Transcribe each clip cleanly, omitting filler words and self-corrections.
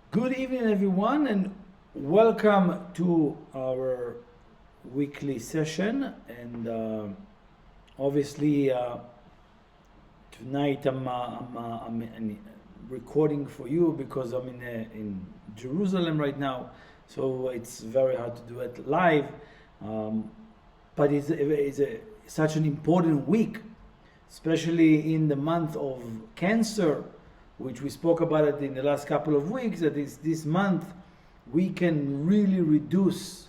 Good evening, everyone, and welcome to our weekly session. And obviously, tonight I'm recording for you because I'm in Jerusalem right now, so it's very hard to do it live. But it's such an important week, especially in the month of Cancer, which we spoke about it in the last couple of weeks, that is this month we can really reduce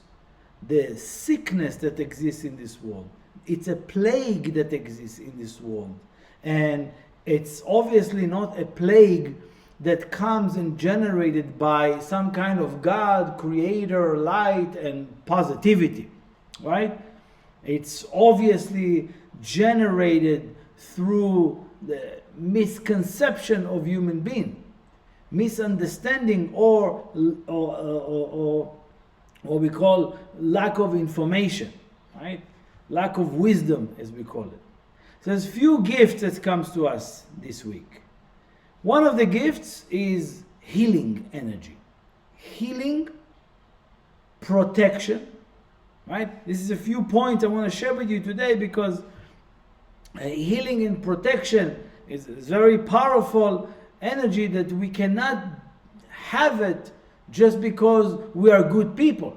the sickness that exists in this world. It's a plague that exists in this world. And it's obviously not a plague that comes and generated by some kind of God, creator, light, and positivity, right? It's obviously generated through the misconception of human being, misunderstanding, or what we call lack of information, right? Lack of wisdom, as we call it. So there's few gifts that comes to us this week. One of the gifts is healing energy, healing, protection, right? This is a few points I want to share with you today because healing and protection is very powerful energy that we cannot have it just because we are good people.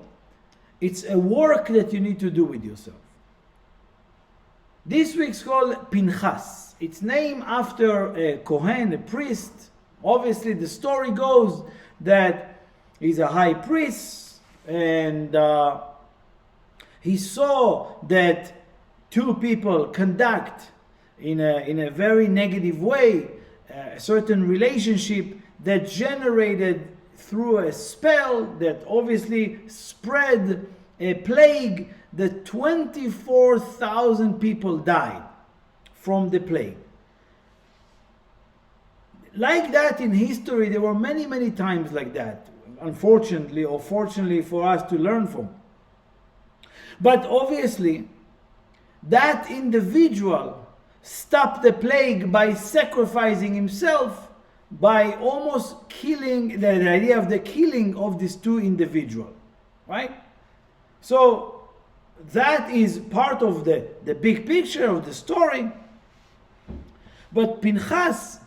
It's a work that you need to do with yourself. This week's called Pinchas. It's named after a Kohen, a priest. Obviously the story goes that he's a high priest and he saw that two people conduct in a very negative way a certain relationship that generated through a spell that obviously spread a plague that 24,000 people died from the plague. Like that in history, there were many times like that, unfortunately or fortunately for us to learn from. But obviously, that individual stopped the plague by sacrificing himself, by almost killing, the idea of the killing of these two individuals, right? So that is part of the big picture of the story. But Pinchas,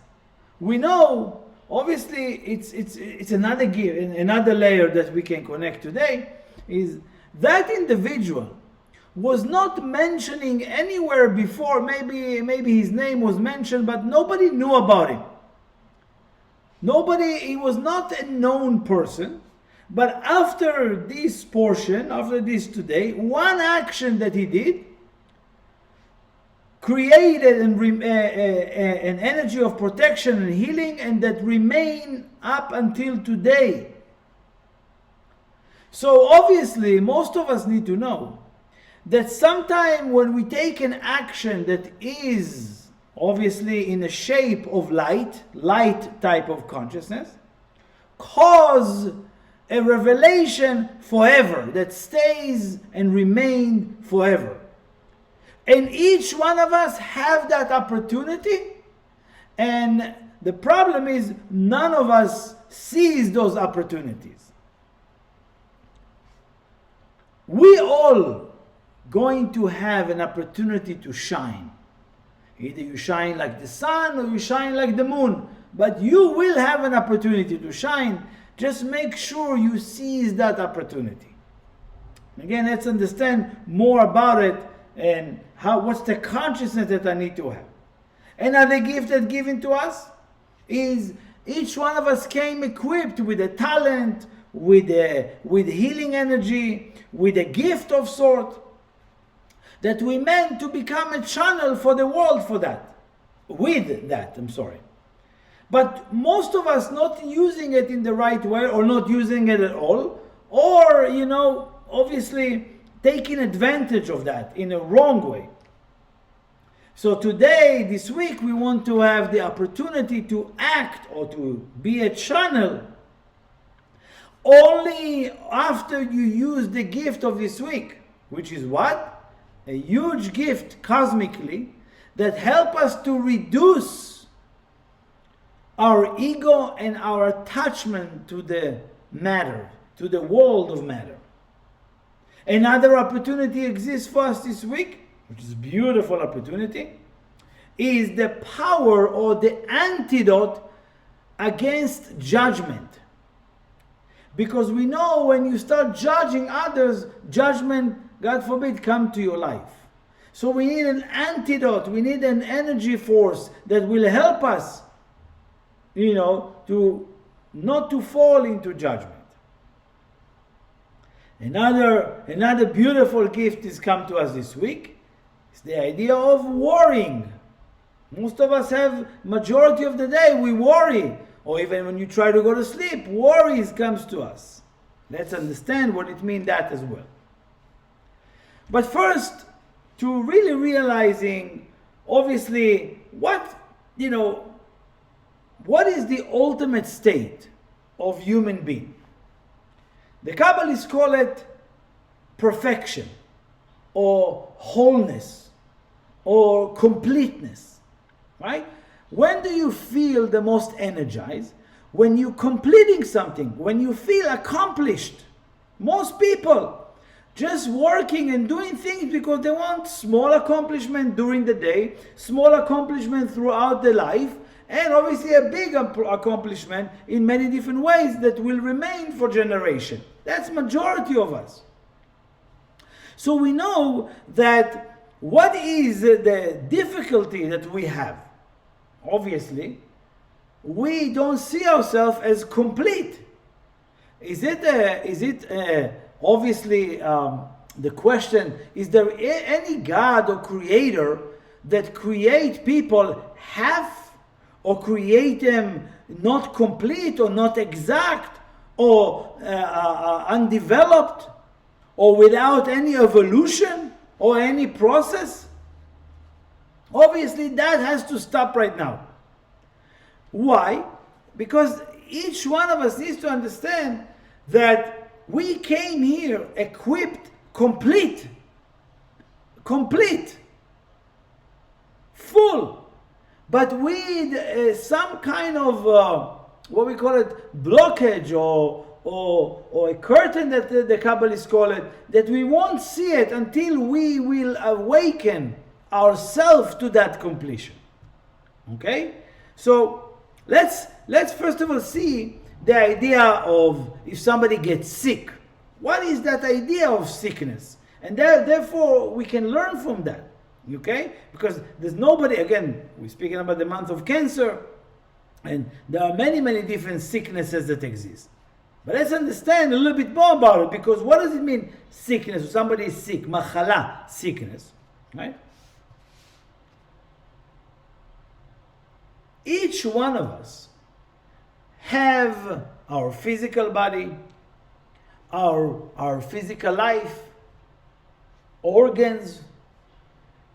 we know, obviously it's another layer that we can connect today, is that individual was not mentioning anywhere before. Maybe his name was mentioned, but nobody knew about him. He was not a known person. But after this portion, after this today, one action that he did created an energy of protection and healing, and that remain up until today. So obviously, most of us need to know that sometime when we take an action that is obviously in a shape of light type of consciousness, cause a revelation forever that stays and remain forever. And each one of us have that opportunity, and the problem is none of us sees those opportunities. We all going to have an opportunity to shine. Either you shine like the sun or you shine like the moon, but you will have an opportunity to shine. Just make sure you seize that opportunity. Again, let's understand more about it and what's the consciousness that I need to have. Another gift that's given to us is each one of us came equipped with a talent, with healing energy, with a gift of sort, that we meant to become a channel for the world for that. With that, But most of us not using it in the right way, or not using it at all, or, obviously taking advantage of that in a wrong way. So today, this week, we want to have the opportunity to act or to be a channel only after you use the gift of this week, which is what? A huge gift cosmically that help us to reduce our ego and our attachment to the matter, to the world of matter. Another opportunity exists for us this week, which is a beautiful opportunity, is the power or the antidote against judgment. Because we know when you start judging others, judgment, God forbid, come to your life. So we need an antidote, we need an energy force that will help us, to not to fall into judgment. Another beautiful gift has come to us this week. It's the idea of worrying. Most of us have, majority of the day, we worry. Or even when you try to go to sleep, worries comes to us. Let's understand what it means that as well. But first, to really realizing, obviously, what is the ultimate state of human being? The Kabbalists call it perfection, or wholeness, or completeness, right? When do you feel the most energized? When you're completing something, when you feel accomplished. Most people just working and doing things because they want small accomplishment during the day, small accomplishment throughout their life, and obviously a big accomplishment in many different ways that will remain for generation. That's majority of us. So we know that what is the difficulty that we have? Obviously, we don't see ourselves as complete. Obviously, the question, is there any God or creator that create people half, or create them not complete or not exact, or undeveloped, or without any evolution or any process? Obviously, that has to stop right now. Why? Because each one of us needs to understand that we came here equipped, complete, full, but with some kind of what we call it, blockage, or a curtain that the Kabbalists call it, that we won't see it until we will awaken ourselves to that completion. Okay? So let's first of all see the idea of if somebody gets sick. What is that idea of sickness? And therefore we can learn from that. Okay? Because there's nobody, again, we're speaking about the month of Cancer, and there are many, many different sicknesses that exist. But let's understand a little bit more about it, because what does it mean, sickness? Somebody is sick, machala, sickness, right? Each one of us have our physical body, our physical life, organs,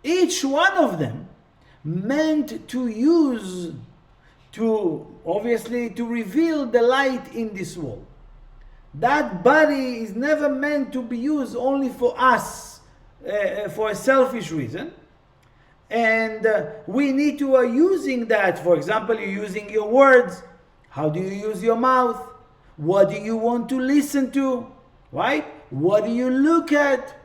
each one of them meant to use obviously to reveal the light in this world. That body is never meant to be used only for us, for a selfish reason. And we need to using that. For example, you're using your words. How do you use your mouth? What do you want to listen to? Right? What do you look at?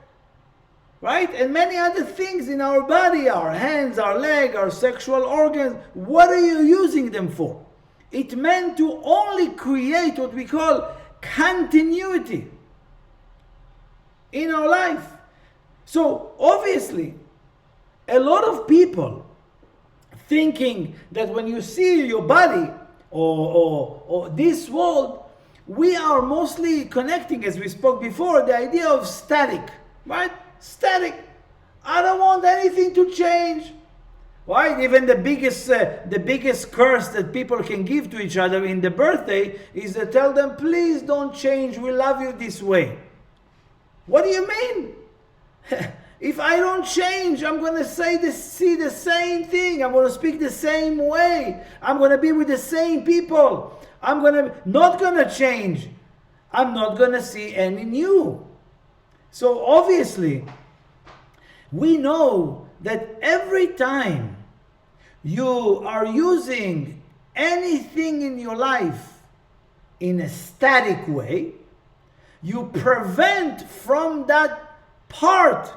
Right? And many other things in our body, our hands, our leg, our sexual organs. What are you using them for? It meant to only create what we call continuity in our life. So obviously, a lot of people thinking that when you see your body or this world, we are mostly connecting, as we spoke before, the idea of static, right? Static. I don't want anything to change. Right? Even the biggest curse that people can give to each other in the birthday is to tell them, please don't change, we love you this way. What do you mean? If I don't change, I'm going to see the same thing. I'm going to speak the same way. I'm going to be with the same people. I'm not going to change. I'm not going to see any new. So obviously, we know that every time you are using anything in your life in a static way, you prevent from that part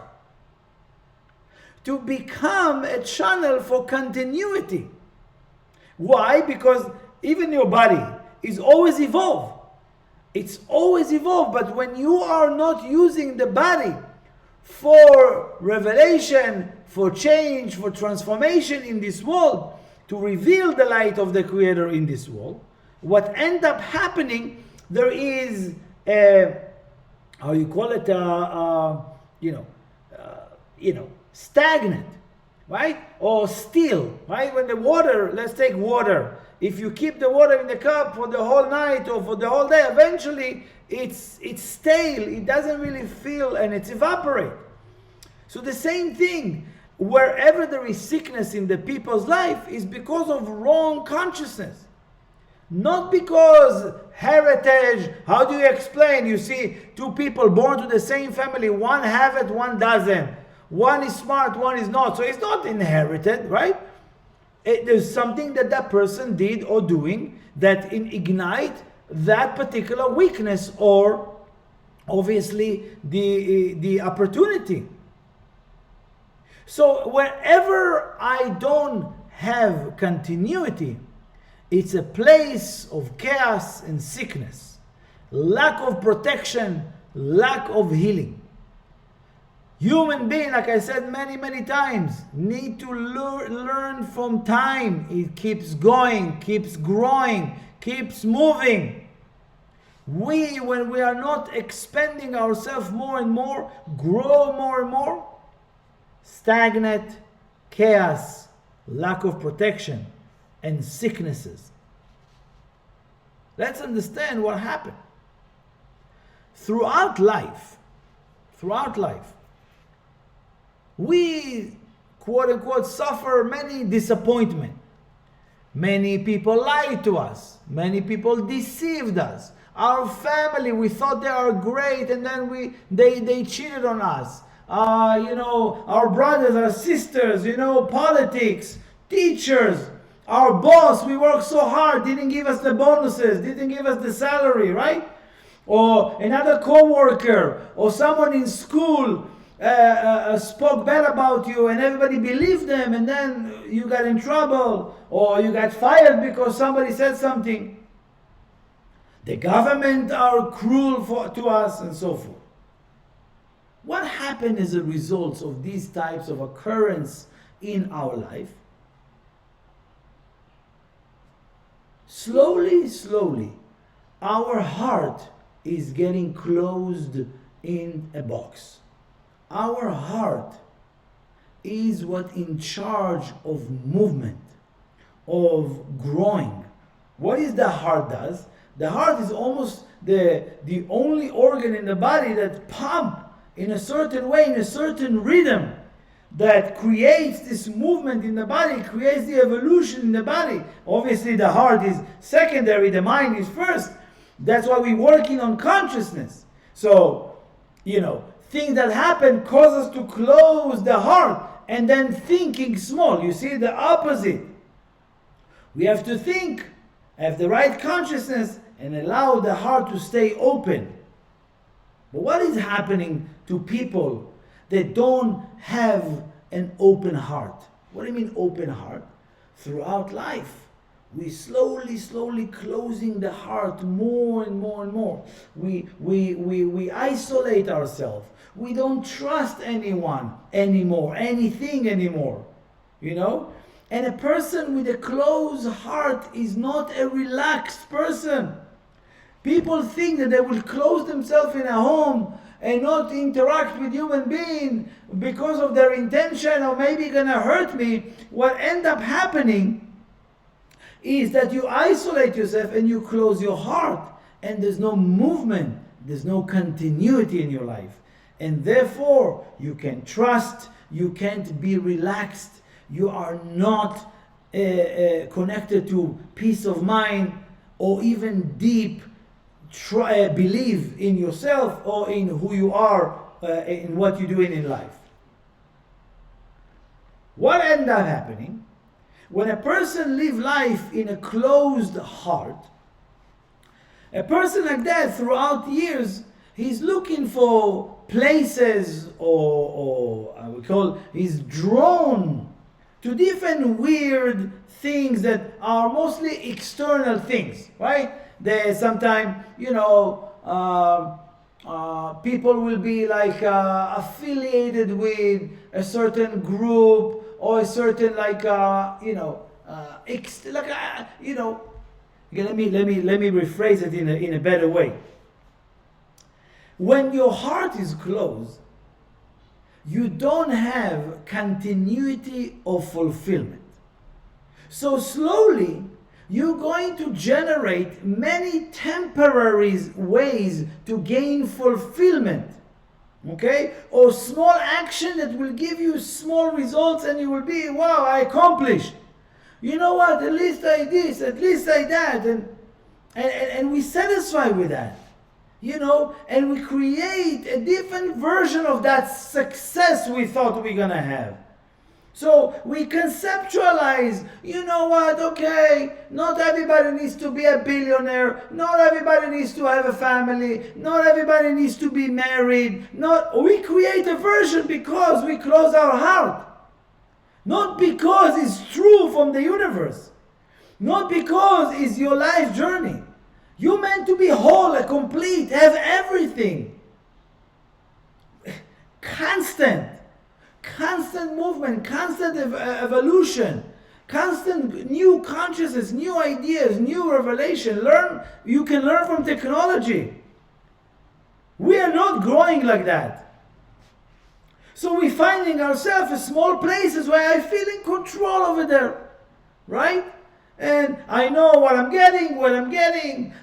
to become a channel for continuity. Why? Because even your body is always evolved. It's always evolved, but when you are not using the body for revelation, for change, for transformation in this world, to reveal the light of the Creator in this world, what ends up happening, there is a, how you call it, stagnant, right? Or still, right? When the water, let's take water. If you keep the water in the cup for the whole night or for the whole day, eventually it's stale. It doesn't really feel, and it's evaporate. So the same thing, wherever there is sickness in the people's life, is because of wrong consciousness. Not because heritage. How do you explain? You see two people born to the same family, one have it, one doesn't. One is smart, one is not. So it's not inherited, right? There's something that that person did or doing that ignite that particular weakness, or obviously the opportunity. So wherever I don't have continuity, it's a place of chaos and sickness, lack of protection, lack of healing. Human being, like I said many times, need to learn from time. It keeps going, keeps growing, keeps moving. When we are not expanding ourselves more and more, grow more and more, stagnate, chaos, lack of protection, and sicknesses. Let's understand what happened. Throughout life, we, quote unquote, suffer many disappointments. Many people lied to us. Many people deceived us. Our family, we thought they are great, and then they cheated on us. Our brothers, our sisters, politics, teachers, our boss, we worked so hard, didn't give us the bonuses, didn't give us the salary, right? Or another co-worker, or someone in school spoke bad about you and everybody believed them, and then you got in trouble, or you got fired because somebody said something. The government are cruel to us, and so forth. What happened as a result of these types of occurrence in our life? Slowly, our heart is getting closed in a box. Our heart is what in charge of movement, of growing. What is the heart does? The heart is almost the only organ in the body that pumps in a certain way, in a certain rhythm, that creates this movement in the body, creates the evolution in the body. Obviously the heart is secondary, the mind is first. That's why we're working on consciousness. So, things that happen cause us to close the heart, and then thinking small. You see the opposite. We have to think, have the right consciousness, and allow the heart to stay open. But what is happening to people that don't have an open heart? What do you mean open heart? Throughout life, we slowly closing the heart more and more. We isolate ourselves. We don't trust anyone anymore, anything anymore. And a person with a closed heart is not a relaxed person. People think that they will close themselves in a home and not interact with human being because of their intention, or maybe gonna hurt me. What ends up happening is that you isolate yourself and you close your heart, and there's no movement, there's no continuity in your life, and therefore you can trust, you can't be relaxed, you are not connected to peace of mind, or even deep believe in yourself, or in who you are, in what you're doing in life. What ended up happening? When a person lives life in a closed heart, a person like that throughout years, he's looking for places, or I would call, he's drawn to different weird things that are mostly external things, right? There's sometimes, people will be like affiliated with a certain group or a certain let me rephrase it in a better way. When your heart is closed, you don't have continuity of fulfillment. So slowly, you're going to generate many temporary ways to gain fulfillment. Okay? Or small action that will give you small results, and you will be, wow, I accomplished. You know what? At least I this, at least I that. And we satisfy with that. And we create a different version of that success we thought we're going to have. So we conceptualize, okay, not everybody needs to be a billionaire, not everybody needs to have a family, not everybody needs to be married. We create a version because we close our heart. Not because it's true from the universe. Not because it's your life journey. You're meant to be whole, complete, have everything. Constant movement, constant evolution, constant new consciousness, new ideas, new revelation. You can learn from technology. We are not growing like that. So we're finding ourselves in small places where I feel in control over there, right? And I know what I'm getting.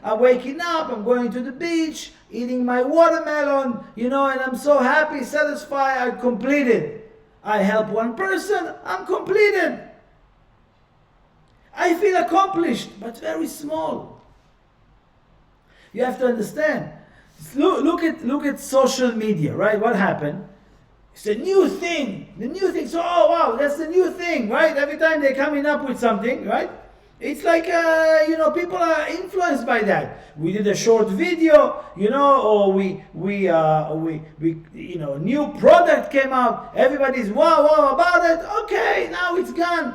I'm waking up, I'm going to the beach, eating my watermelon, and I'm so happy, satisfied, I completed. I help one person, I'm completed. I feel accomplished, but very small. You have to understand. Look at social media, right? What happened? It's a new thing. The new thing. So, oh wow, that's the new thing, right? Every time they're coming up with something, right? It's like, people are influenced by that. We did a short video, or new product came out. Everybody's wow about it. Okay, now it's gone,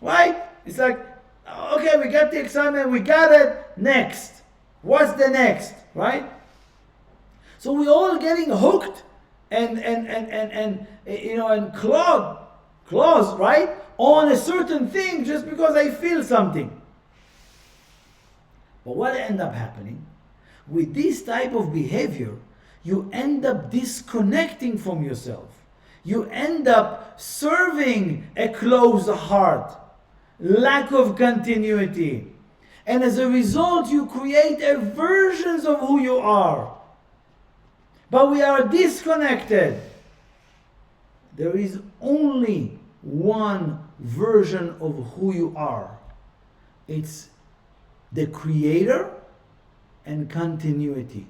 right? It's like, okay, we got the excitement, we got it. Next, what's the next, right? So we're all getting hooked and claws, right, on a certain thing just because I feel something. But what ends up happening with this type of behavior, you end up disconnecting from yourself. You end up serving a closed heart, lack of continuity. And as a result, you create versions of who you are. But we are disconnected. There is only one version of who you are. It's the creator and continuity.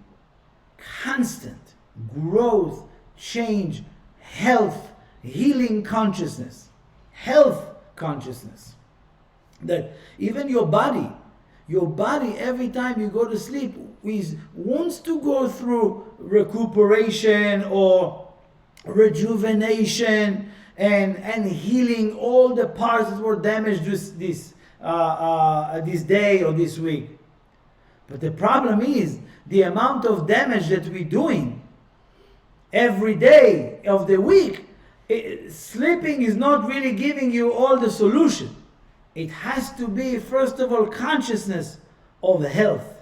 Constant growth, change, health, healing consciousness. Health consciousness. That even your body every time you go to sleep wants to go through recuperation or rejuvenation and healing all the parts that were damaged this day or this week. But the problem is the amount of damage that we're doing every day of the week. Sleeping is not really giving you all the solution. It has to be, first of all, consciousness of health.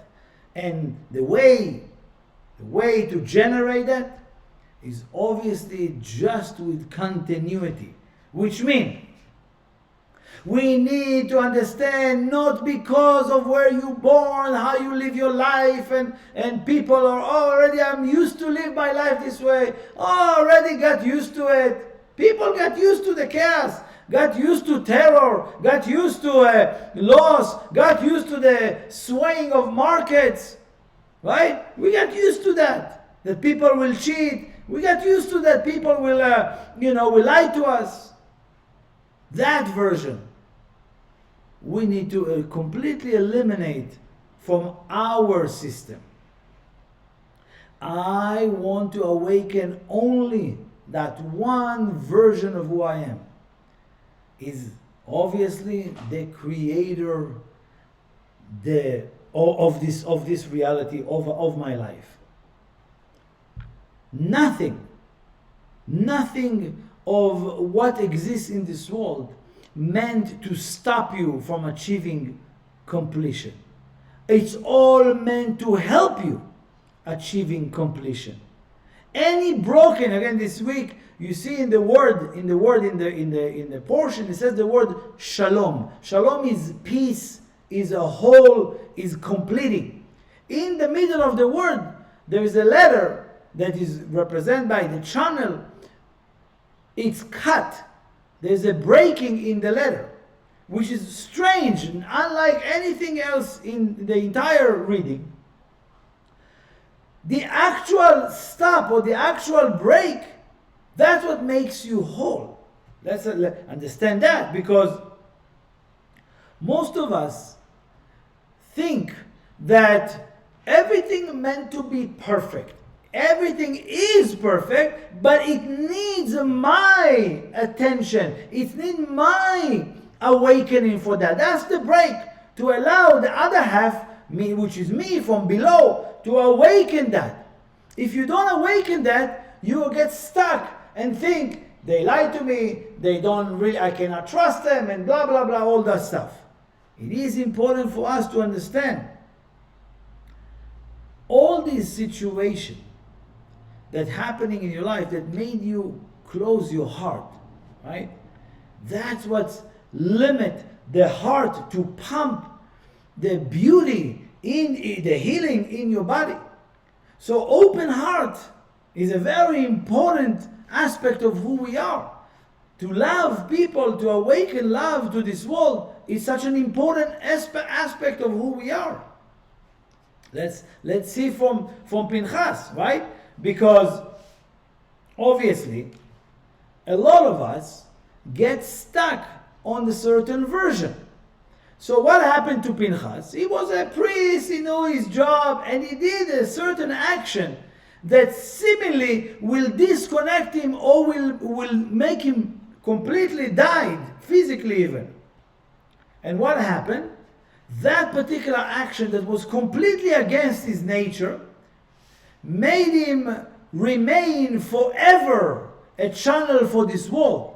And the way to generate that is obviously just with continuity. Which means we need to understand, not because of where you're born, how you live your life, and people are already, I'm used to live my life this way. Already got used to it. People got used to the chaos. Got used to terror, got used to loss, got used to the swaying of markets, right? We got used to that people will cheat. We got used to that people will lie to us. That version we need to completely eliminate from our system. I want to awaken only that one version of who I am. Is obviously the creator of this reality of my life. Nothing of what exists in this world meant to stop you from achieving completion. It's all meant to help you achieving completion. Any broken, again this week, you see in the portion, it says the word shalom. Shalom is peace, is a whole, is completing. In the middle of the word, there is a letter that is represented by the channel. It's cut. There's a breaking in the letter, which is strange and unlike anything else in the entire reading. The actual stop or the actual break, that's what makes you whole. Let's understand that, because most of us think that everything meant to be perfect. Everything is perfect, but it needs my attention. It needs my awakening for that. That's the break, to allow the other half, me, which is me from below, to awaken that. If you don't awaken that, you will get stuck and think, they lie to me, they don't really, I cannot trust them, and blah blah blah, all that stuff. It is important for us to understand all these situations that happening in your life that made you close your heart, right? That's what limit the heart to pump the beauty in the healing in your body. So open heart is a very important aspect of who we are. To love people, to awaken love to this world is such an important aspect of who we are. Let's see from Pinchas, right? Because obviously a lot of us get stuck on a certain version. So what happened to Pinchas? He was a priest, he knew his job, and he did a certain action that seemingly will disconnect him or will make him completely died, physically even. And what happened? That particular action that was completely against his nature made him remain forever a channel for this world.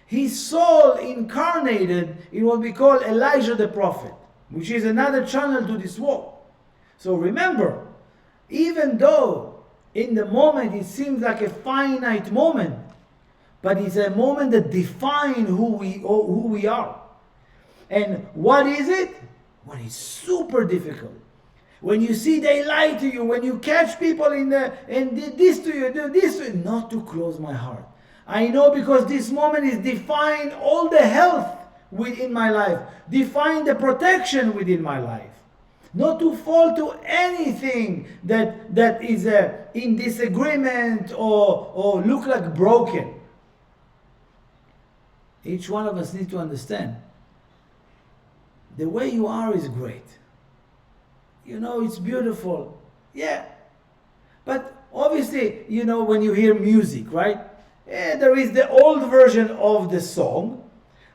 His soul incarnated in what we call Elijah the prophet, which is another channel to this world. So remember, even though in the moment it seems like a finite moment, but it's a moment that defines who we are. And what is it? Well, it's super difficult. When you see they lie to you, when you catch people and did this to you, do this to you, not to close my heart. I know, because this moment is define all the health within my life, define the protection within my life. Not to fall to anything that is in disagreement or look like broken. Each one of us needs to understand the way you are is great. You know, it's beautiful. Yeah. But obviously, you know, when you hear music, right? Yeah, there is the old version of the song,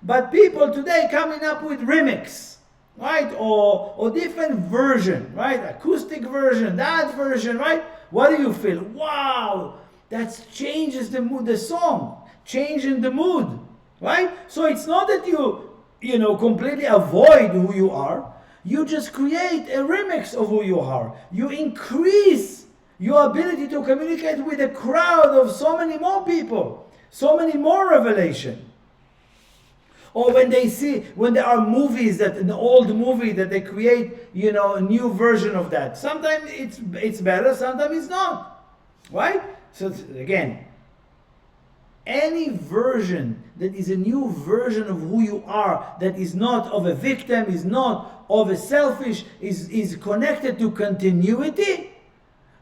but people today coming up with remix, right? Or different version, right? Acoustic version, that version, right? What do you feel? Wow, that changes the mood, the song, changing the mood, right? So it's not that you know, completely avoid who you are. You just create a remix of who you are. You increase your ability to communicate with a crowd of so many more people, so many more revelation. Or when there are movies, that an old movie that they create, you know, a new version of that. Sometimes it's better, sometimes it's not, right? So again, any version that is a new version of who you are, that is not of a victim, is not of a selfish, is connected to continuity,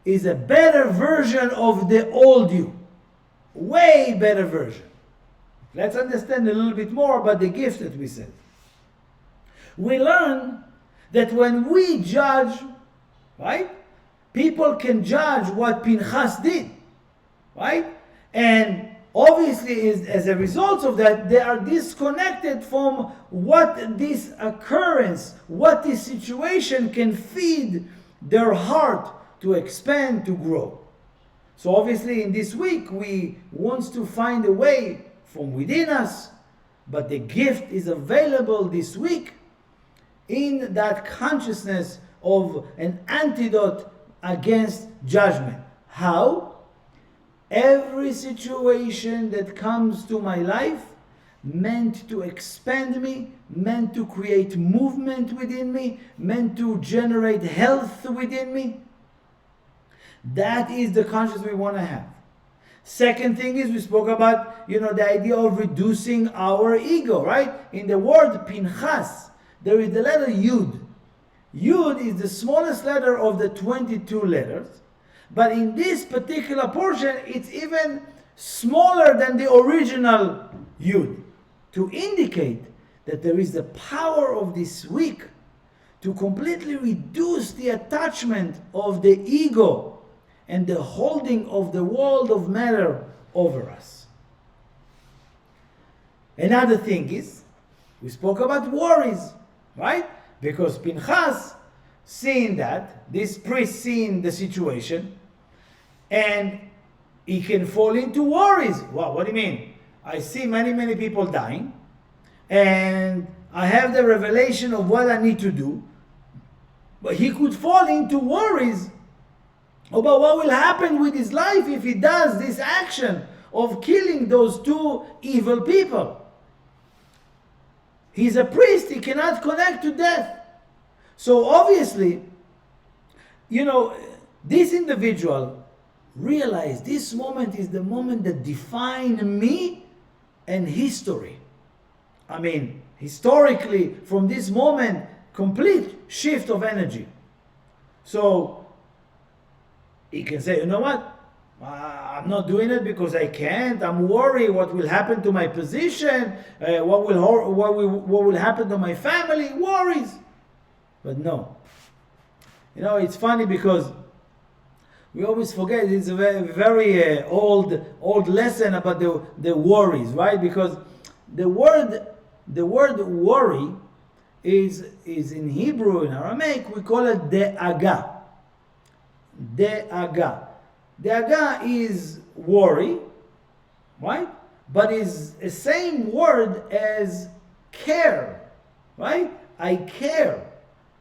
is a better version of the old you. Way better version. Let's understand a little bit more about the gift that we said. We learn that when we judge, right, people can judge what Pinchas did, right? And obviously, as a result of that, they are disconnected from what this occurrence, what this situation can feed their heart to expand, to grow. So obviously in this week, we want to find a way from within us, but the gift is available this week in that consciousness of an antidote against judgment. How? Every situation that comes to my life meant to expand me, meant to create movement within me, meant to generate health within me. That is the consciousness we want to have. Second thing is, we spoke about, the idea of reducing our ego, right? In the word Pinchas, there is the letter Yud. Yud is the smallest letter of the 22 letters. But in this particular portion, it's even smaller than the original Yud, to indicate that there is the power of this week to completely reduce the attachment of the ego and the holding of the world of matter over us. Another thing is, we spoke about worries, right? Because Pinchas, seeing that, this priest seeing the situation, and he can fall into worries. Wow, what do you mean? I see many people dying, and I have the revelation of what I need to do, but he could fall into worries about what will happen with his life if he does this action of killing those two evil people. He's a priest, he cannot connect to death. So obviously, this individual realized this moment is the moment that defined me and history. I mean, historically, from this moment, complete shift of energy. So he can say, you know what? I'm not doing it because I can't. I'm worried what will happen to my position, what will happen to my family. Worries. But no. It's funny because we always forget, it's a very old lesson about the worries, right? Because the word worry is in Hebrew, in Aramaic, we call it de'aga. De'aga. De'aga is worry, right? But is the same word as care, right? I care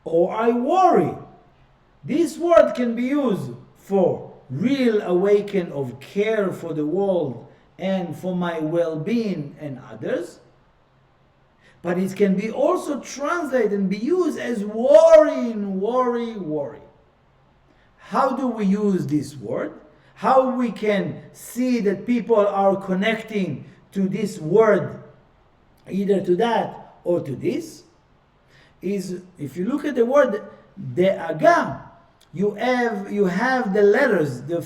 or I worry. This word can be used for real awaken of care for the world and for my well-being and others. But it can be also translated and be used as worry. How do we use this word? How we can see that people are connecting to this word, either to that or to this, is if you look at the word de'aga, you have the letters, the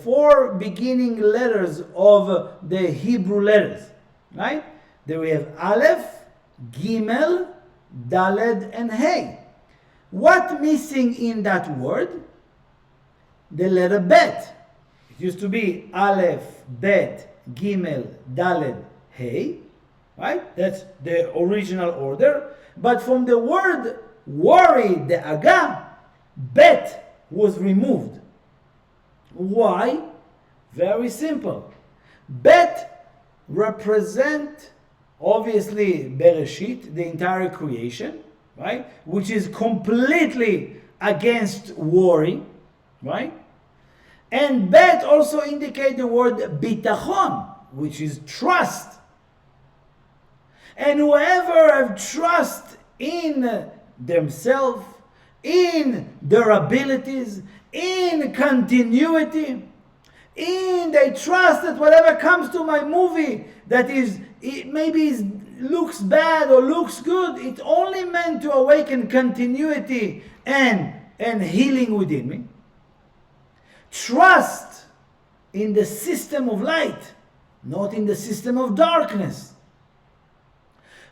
four beginning letters of the Hebrew letters, right? There we have Aleph, Gimel, Daled, and Hey. What missing in that word? The letter Bet. It used to be Aleph, Bet, Gimel, Daled, Hey. Right? That's the original order. But from the word worry, the aga, Bet was removed. Why? Very simple. Bet represent obviously Bereshit, the entire creation, right? Which is completely against worry, right? And Bet also indicate the word bitachon, which is trust. And whoever have trust in themselves, in their abilities, in continuity, they trust that whatever comes to my movie that looks bad or looks good, it's only meant to awaken continuity and healing within me. Trust in the system of light, not in the system of darkness.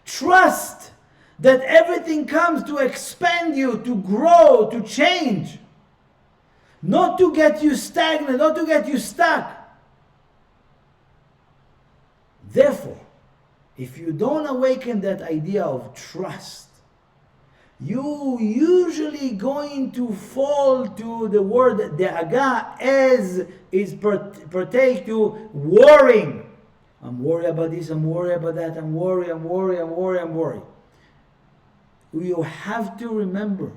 Trust that everything comes to expand you, to grow, to change, not to get you stagnant, not to get you stuck. Therefore, if you don't awaken that idea of trust, you usually going to fall to the word de'aga, as is partake to worrying. I'm worried about this, I'm worried about that, I'm worried. You have to remember,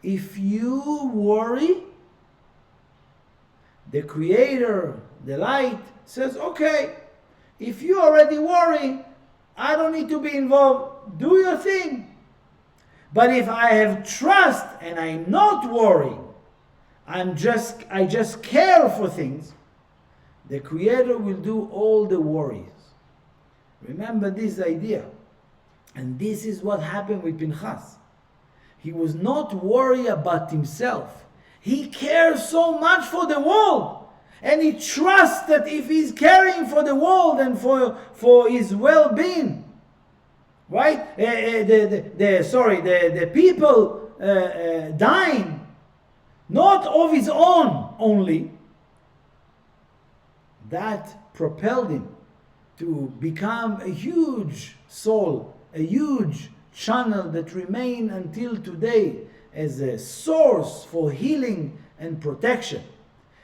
if you worry, the Creator, the light, says, okay, if you already worry, I don't need to be involved. Do your thing. But if I have trust and I'm not worrying, I just care for things, the Creator will do all the worries. Remember this idea. And this is what happened with Pinchas. He was not worried about himself. He cares so much for the world. And he trusts that if he's caring for the world and for his well-being, right? The people dying, not of his own only, that propelled him to become a huge soul, a huge channel that remain until today as a source for healing and protection.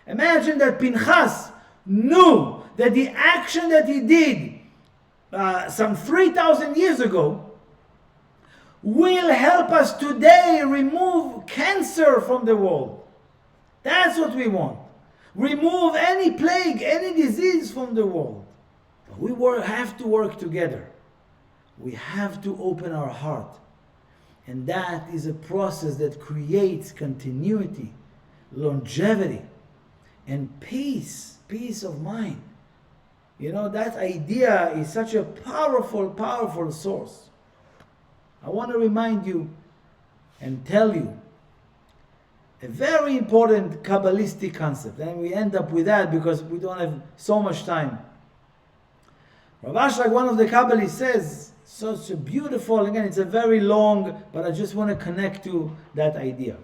Imagine that Pinchas knew that the action that he did some 3,000 years ago will help us today remove cancer from the world. That's what we want. Remove any plague, any disease from the world. But we have to work together. We have to open our heart. And that is a process that creates continuity, longevity, and peace of mind. You know, that idea is such a powerful, powerful source. I want to remind you and tell you a very important Kabbalistic concept. And we end up with that because we don't have so much time. Rav Ashlag, one of the Kabbalists, says, such a beautiful, again, it's a very long, but I just want to connect to that idea.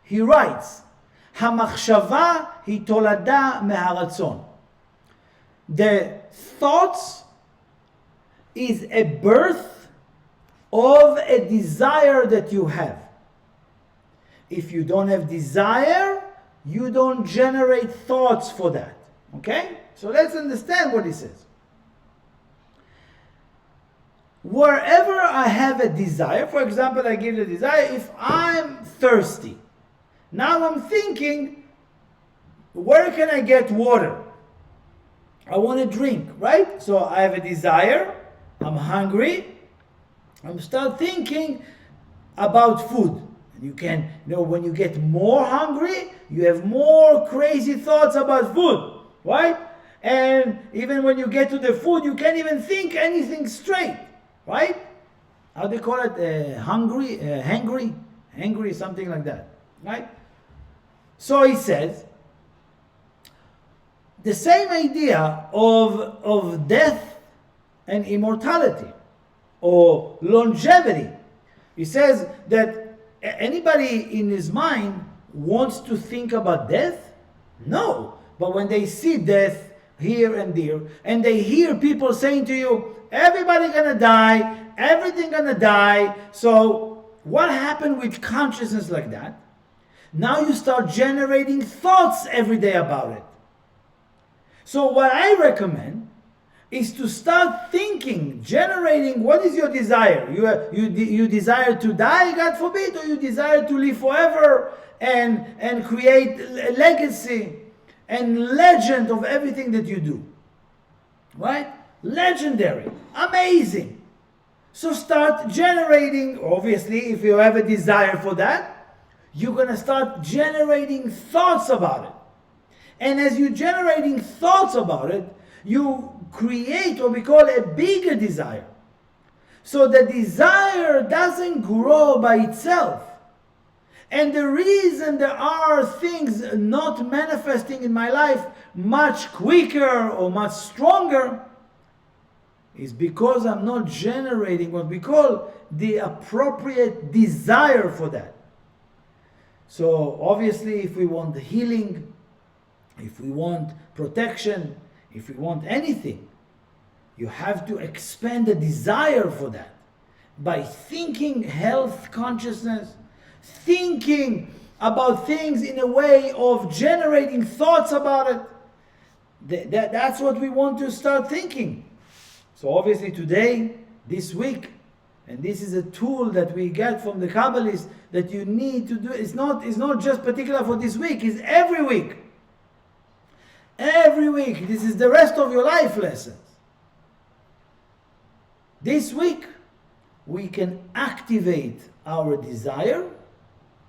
He writes, המחשבה היא תולדה מהרצון. The thoughts is a birth of a desire that you have. If you don't have desire, you don't generate thoughts for that. Okay? So let's understand what he says. Wherever I have a desire, for example, I give the desire, if I'm thirsty, now I'm thinking, where can I get water? I want to drink, right? So I have a desire, I'm hungry, I'm start thinking about food. You can, when you get more hungry, you have more crazy thoughts about food, right? And even when you get to the food, you can't even think anything straight, right? How do they call it? Hangry, something like that, right? So he says, the same idea of death and immortality or longevity. He says that anybody in his mind wants to think about death? No. But when they see death here and there, and they hear people saying to you, everybody gonna die, everything gonna die. So what happened with consciousness like that? Now you start generating thoughts every day about it. So what I recommend is to start thinking, generating, what is your desire? You desire to die, God forbid, or you desire to live forever and create a legacy and legend of everything that you do. Right? Legendary. Amazing. So start generating, obviously, if you have a desire for that, you're going to start generating thoughts about it. And as you're generating thoughts about it, you create what we call a bigger desire. So the desire doesn't grow by itself. And the reason there are things not manifesting in my life much quicker or much stronger is because I'm not generating what we call the appropriate desire for that. So obviously, if we want healing, if we want protection, if we want anything, you have to expand the desire for that by thinking health consciousness, thinking about things in a way of generating thoughts about it. That's what we want to start thinking. So obviously today, this week, and this is a tool that we get from the Kabbalists that you need to do. It's not just particular for this week, it's every week. Every week. This is the rest of your life lessons. This week, we can activate our desire,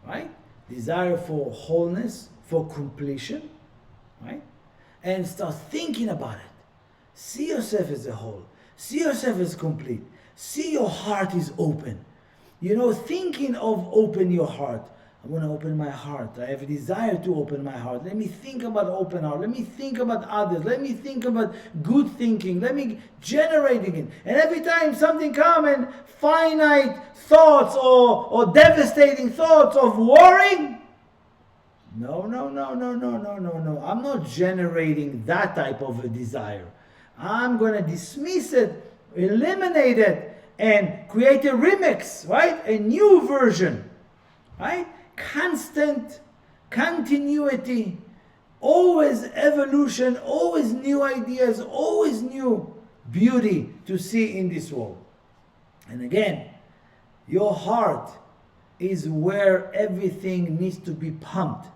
right? Desire for wholeness, for completion, right? And start thinking about it. See yourself as a whole. See yourself as complete. See your heart is open. You know, thinking of open your heart. I want to open my heart. I have a desire to open my heart. Let me think about open heart. Let me think about others. Let me think about good thinking. Let me generating it. And every time something comes and finite thoughts or devastating thoughts of worrying, no. I'm not generating that type of a desire. I'm going to dismiss it, eliminate it, and create a remix, right? A new version, right? Constant continuity, always evolution, always new ideas, always new beauty to see in this world. And again, your heart is where everything needs to be pumped.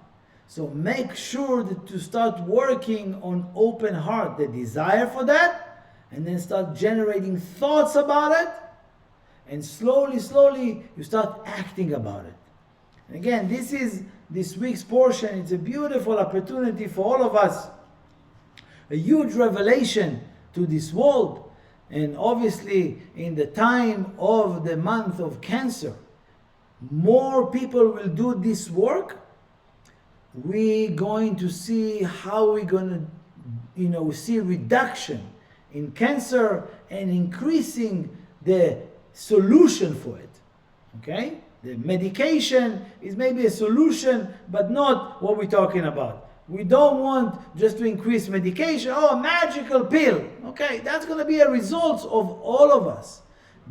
So make sure that to start working on open heart, the desire for that, and then start generating thoughts about it, and slowly you start acting about it. And again, this is this week's portion. It's a beautiful opportunity for all of us. A huge revelation to this world. And obviously, in the time of the month of Cancer, more people will do this work. We're going to see how we're going to, see reduction in cancer and increasing the solution for it. Okay? The medication is maybe a solution, but not what we're talking about. We don't want just to increase medication. Oh, a magical pill. Okay, that's going to be a result of all of us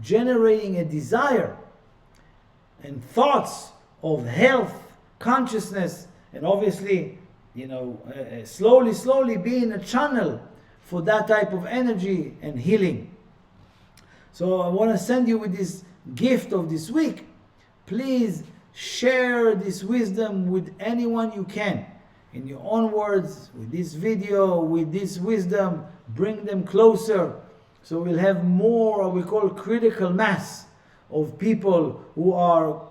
generating a desire and thoughts of health, consciousness, and obviously, slowly being a channel for that type of energy and healing. So I want to send you with this gift of this week. Please share this wisdom with anyone you can. In your own words, with this video, with this wisdom, bring them closer. So we'll have more, what we call critical mass of people who are,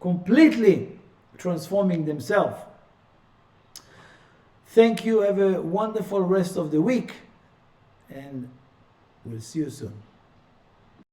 completely transforming themselves. Thank you. Have a wonderful rest of the week. And we'll see you soon.